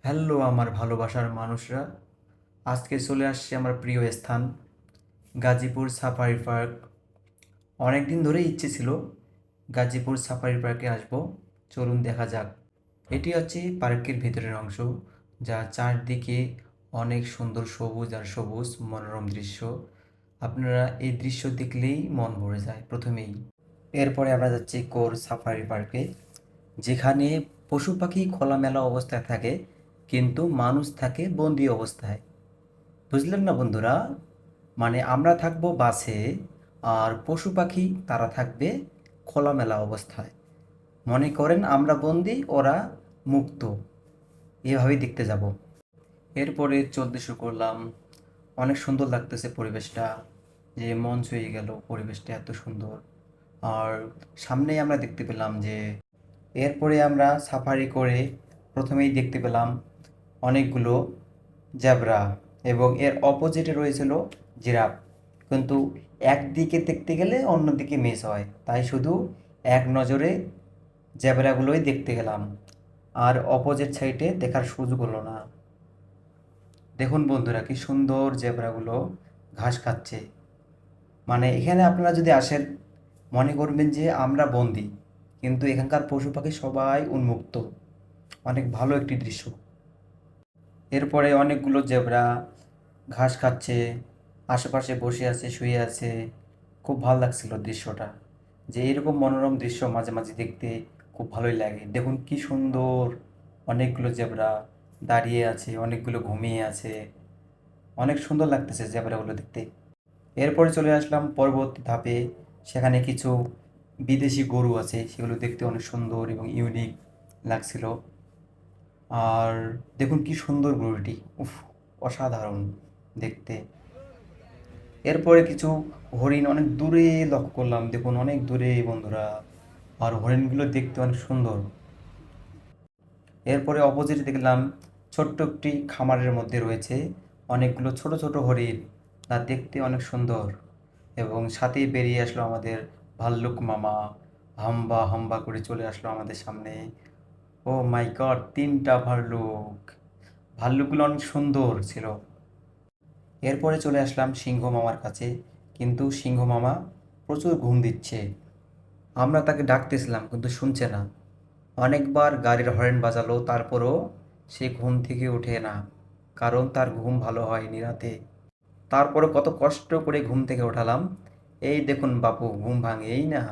Hello আমার ভালোবাসার মানুষরা, আজকে চলে আসছে আমার প্রিয় স্থান গাজীপুর সাফারি পার্ক। অনেক দিন ধরেই ইচ্ছে ছিল গাজীপুর সাফারি পার্কে আসব। চলুন দেখা যাক। এটি হচ্ছে পার্কের ভেতরের অংশ, যা চারদিকে অনেক সুন্দর সবুজ আর সবুজ মনোরম দৃশ্য। আপনারা এই দৃশ্য দেখলেই মন ভরে যায় প্রথমেই। এরপরে আমরা যাচ্ছি কোর সাফারি পার্কে, যেখানে পশু পাখি খোলামেলা অবস্থায় থাকে, কিন্তু মানুষ থাকে বন্দি অবস্থায়। বুঝলেন না বন্ধুরা? মানে আমরা থাকবো বাসে, আর পশু পাখি তারা থাকবে খোলামেলা অবস্থায়। মনে করেন আমরা বন্দি, ওরা মুক্ত। এভাবেই দেখতে যাব। এরপরে চলতে শুরু করলাম। অনেক সুন্দর লাগতেছে পরিবেশটা, যে মন ছুঁয়ে গেল, পরিবেশটা এত সুন্দর। আর সামনেই আমরা দেখতে পেলাম যে, এরপরে আমরা সাফারি করে প্রথমেই দেখতে পেলাম অনেকগুলো জেব্রা, এবং এর অপোজিটে রয়েছিল জিরাফ। কিন্তু একদিকে দেখতে গেলে অন্যদিকে মিস হয়, তাই শুধু এক নজরে জেব্রাগুলোই দেখতে গেলাম, আর অপোজিট সাইডে দেখার সুযোগ হলো না। দেখুন বন্ধুরা, কি সুন্দর জেব্রাগুলো ঘাস খাচ্ছে। মানে এখানে আপনারা যদি আসেন, মনে করবেন যে আমরা বন্দি, কিন্তু এখানকার পশু পাখি সবাই উন্মুক্ত। অনেক ভালো একটি দৃশ্য। এরপরে অনেকগুলো জেব্রা ঘাস খাচ্ছে, আশেপাশে বসে আছে, শুয়ে আছে। খুব ভালো লাগছিল দৃশ্যটা, যে এরকম মনোরম দৃশ্য মাঝে মাঝে দেখতে খুব ভালোই লাগে। দেখুন কি সুন্দর, অনেকগুলো জেব্রা দাঁড়িয়ে আছে, অনেকগুলো ঘুমিয়ে আছে। অনেক সুন্দর লাগতেছে জেব্রাগুলো দেখতে। এরপরে চলে আসলাম পরবর্তী ধাপে। সেখানে কিছু বিদেশি গরু আছে, সেগুলো দেখতে অনেক সুন্দর এবং ইউনিক লাগছিল। আর দেখুন কি সুন্দর গরুটি, উফ, অসাধারণ দেখতে। এরপরে কিছু হরিণ অনেক দূরে লক্ষ্য করলাম, দেখুন অনেক দূরে বন্ধুরা। আর হরিণগুলো দেখতে অনেক সুন্দর। এরপরে অপোজিটে দেখলাম ছোট্ট একটি খামারের মধ্যে রয়েছে অনেকগুলো ছোট ছোট হরিণ, তা দেখতে অনেক সুন্দর। এবং সাথেই বেরিয়ে আসলো আমাদের ভাল্লুক মামা, হাম্বা হাম্বা করে চলে আসলো আমাদের সামনে। ও মাই গড, তিনটা ভাল্লুক। ভাল্লুকগুলো অনেক সুন্দর ছিল। এরপরে চলে আসলাম সিংহ মামার কাছে, কিন্তু সিংহ মামা প্রচুর ঘুম দিচ্ছে। আমরা তাকে ডাকতেছিলাম কিন্তু শুনছে না। অনেকবার গাড়ির হর্ন বাজালো, তারপরও সে ঘুম থেকে ওঠে না, কারণ তার ঘুম ভালো হয়নি রাতে। তারপরে কত কষ্ট করে ঘুম থেকে ওঠালাম। এই দেখুন বাপু, ঘুম ভাঙেই না।